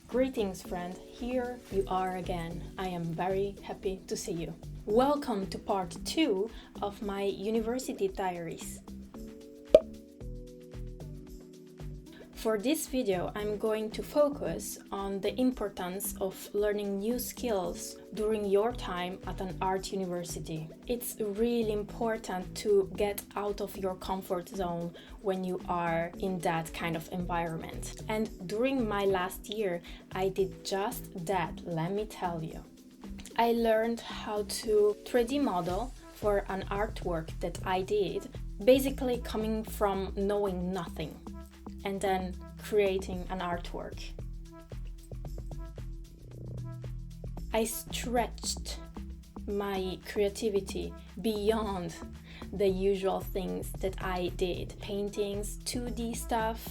Greetings, friend. Here you are again. I am very happy to see you. Welcome to part 2 of my University Diaries. For this video, I'm going to focus on the importance of learning new skills during your time at an art university. It's really important to get out of your comfort zone when you are in that kind of environment. And during my last year, I did just that, let me tell you. I learned how to 3D model for an artwork that I did, basically coming from knowing nothing and then creating an artwork. I stretched my creativity beyond the usual things that I did, paintings, 2D stuff,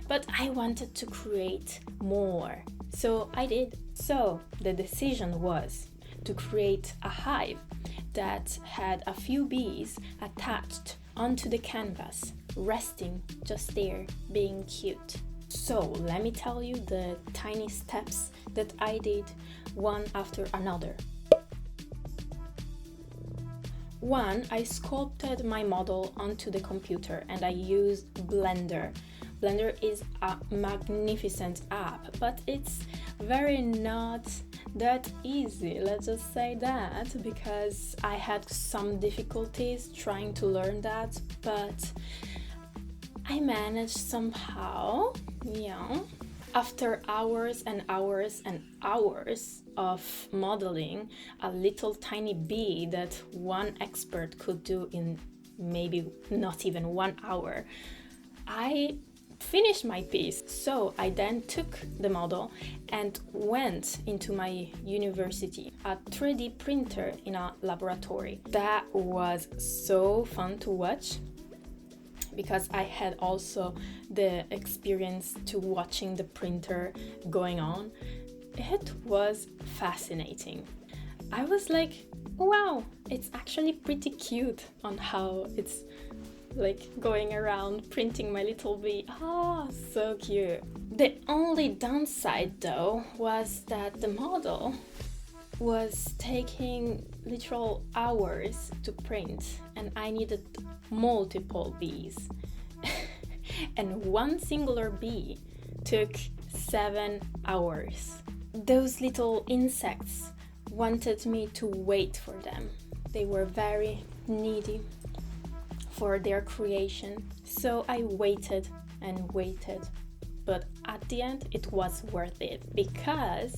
but I wanted to create more. So I did. So the decision was to create a hive that had a few bees attached onto the canvas, resting just there, being cute. So let me tell you the tiny steps that I did one after another. 1, I sculpted my model onto the computer and I used Blender. Blender is a magnificent app, but it's very not that easy, let's just say that, because I had some difficulties trying to learn that, but I managed somehow, After hours and hours and hours of modeling a little tiny bee that one expert could do in maybe not even 1 hour, I finished my piece. So I then took the model and went into my university, a 3D printer in a laboratory. That was so fun to watch because I had also the experience to watching the printer going on. It was fascinating. I was like, wow, it's actually pretty cute on how it's like going around printing my little bee. So cute. The only downside though was that the model was taking literal hours to print and I needed multiple bees. And one singular bee took 7 hours. Those little insects wanted me to wait for them. They were very needy for their creation. So I waited and waited. But at the end, it was worth it because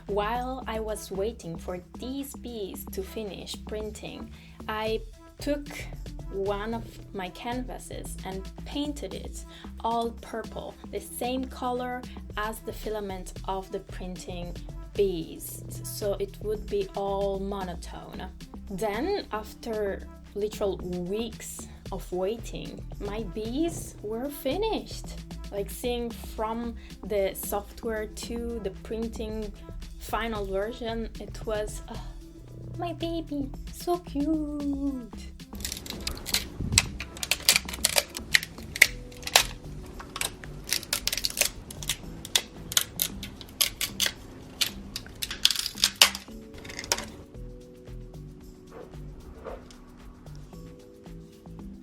while I was waiting for these bees to finish printing, I took one of my canvases and painted it all purple, the same color as the filament of the printing bees, so it would be all monotone. Then, after literal weeks of waiting, my bees were finished. Like seeing from the software to the printing final version, it was my baby, so cute.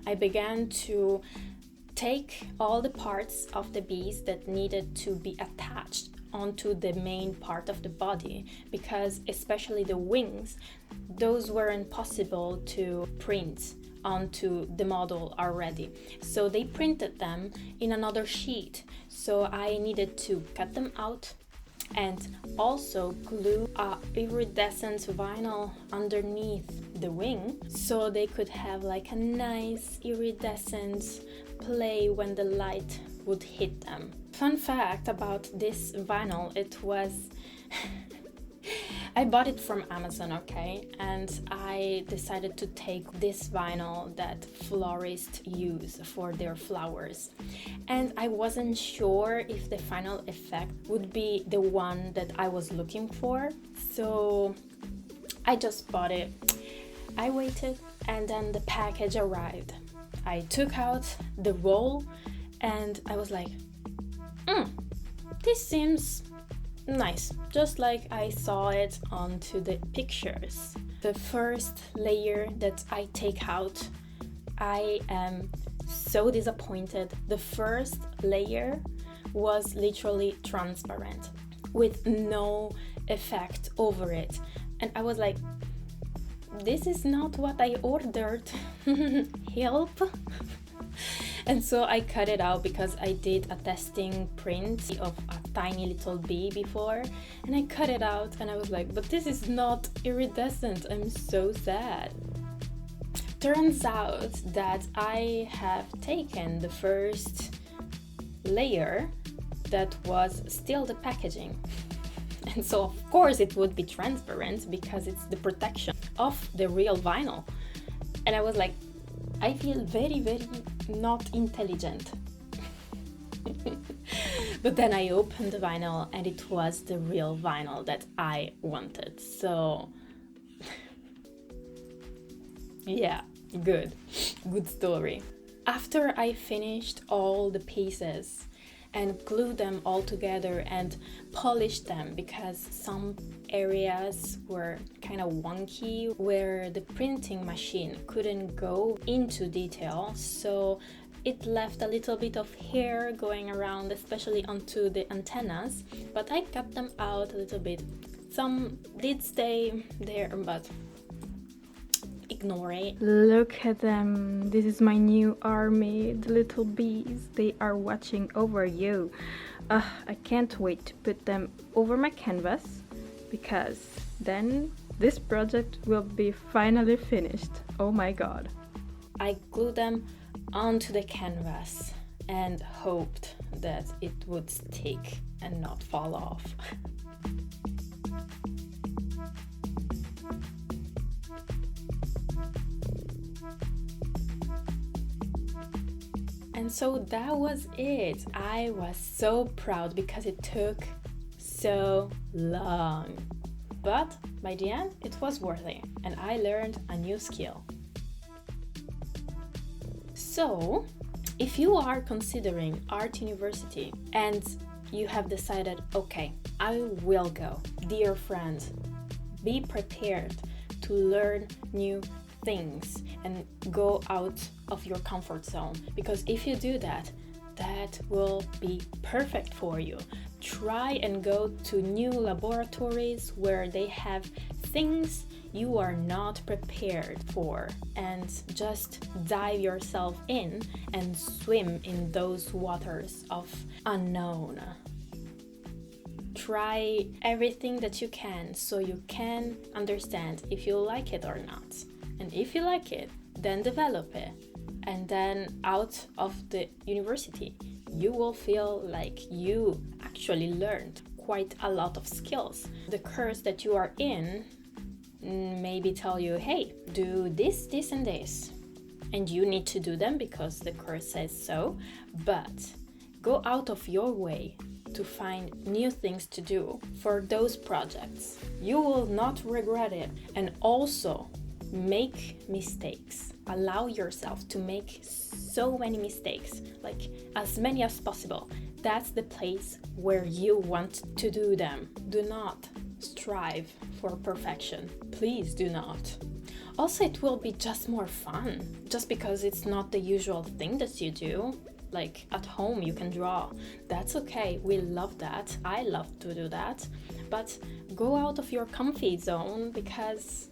I began to take all the parts of the bees that needed to be attached onto the main part of the body, because especially the wings, those weren't possible to print onto the model already. So they printed them in another sheet. So I needed to cut them out and also glue a iridescent vinyl underneath the wing so they could have like a nice iridescent play when the light would hit them. Fun fact about this vinyl, it was I bought it from Amazon, okay? And I decided to take this vinyl that florists use for their flowers. And I wasn't sure if the final effect would be the one that I was looking for. So I just bought it. I waited and then the package arrived. I took out the roll and I was like, this seems nice, just like I saw it onto the pictures. The first layer that I take out, I am so disappointed. The first layer was literally transparent with no effect over it, and I was like, this is not what I ordered. Help. And so I cut it out because I did a testing print of a tiny little bee before, and I cut it out and I was like, but this is not iridescent. I'm so sad. Turns out that I have taken the first layer that was still the packaging. And so of course it would be transparent because it's the protection of the real vinyl. And I was like, I feel very, very not intelligent. But then I opened the vinyl and it was the real vinyl that I wanted. So yeah, good story. After I finished all the pieces and glued them all together and polished them, because some areas were kind of wonky where the printing machine couldn't go into detail, so it left a little bit of hair going around, especially onto the antennas, but I cut them out a little bit. Some did stay there, but ignore it. Look at them. This is my new army, the little bees. They are watching over you. I can't wait to put them over my canvas, because then this project will be finally finished. Oh my god. I glued them onto the canvas and hoped that it would stick and not fall off. And so that was it. I was so proud because it took so long. But by the end, it was worth it, and I learned a new skill. So, if you are considering Art University and you have decided, okay, I will go, dear friend, be prepared to learn new things and go out of your comfort zone, because if you do that, that will be perfect for you. Try and go to new laboratories where they have things you are not prepared for, and just dive yourself in and swim in those waters of unknown. Try everything that you can so you can understand if you like it or not. And if you like it, then develop it. And then out of the university, you will feel like you actually learned quite a lot of skills. The course that you are in maybe tell you, hey, do this, this, and this. And you need to do them because the course says so. But go out of your way to find new things to do for those projects. You will not regret it. And also, make mistakes. Allow yourself to make so many mistakes, like as many as possible. That's the place where you want to do them. Do not strive for perfection. Please do not. Also, it will be just more fun, just because it's not the usual thing that you do. Like at home you can draw. That's okay. We love that. I love to do that. But go out of your comfy zone, because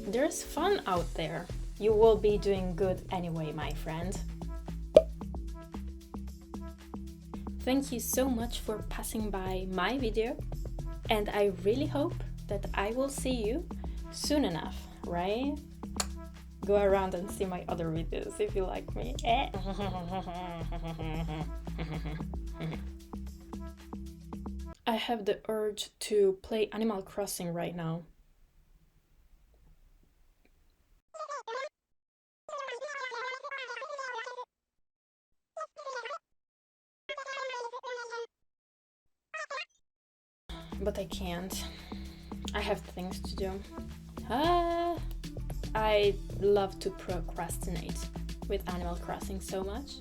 there's fun out there. You will be doing good anyway, my friend. Thank you so much for passing by my video, and I really hope that I will see you soon enough, right? Go around and see my other videos if you like me. I have the urge to play Animal Crossing right now. But I can't. I have things to do. I love to procrastinate with Animal Crossing so much.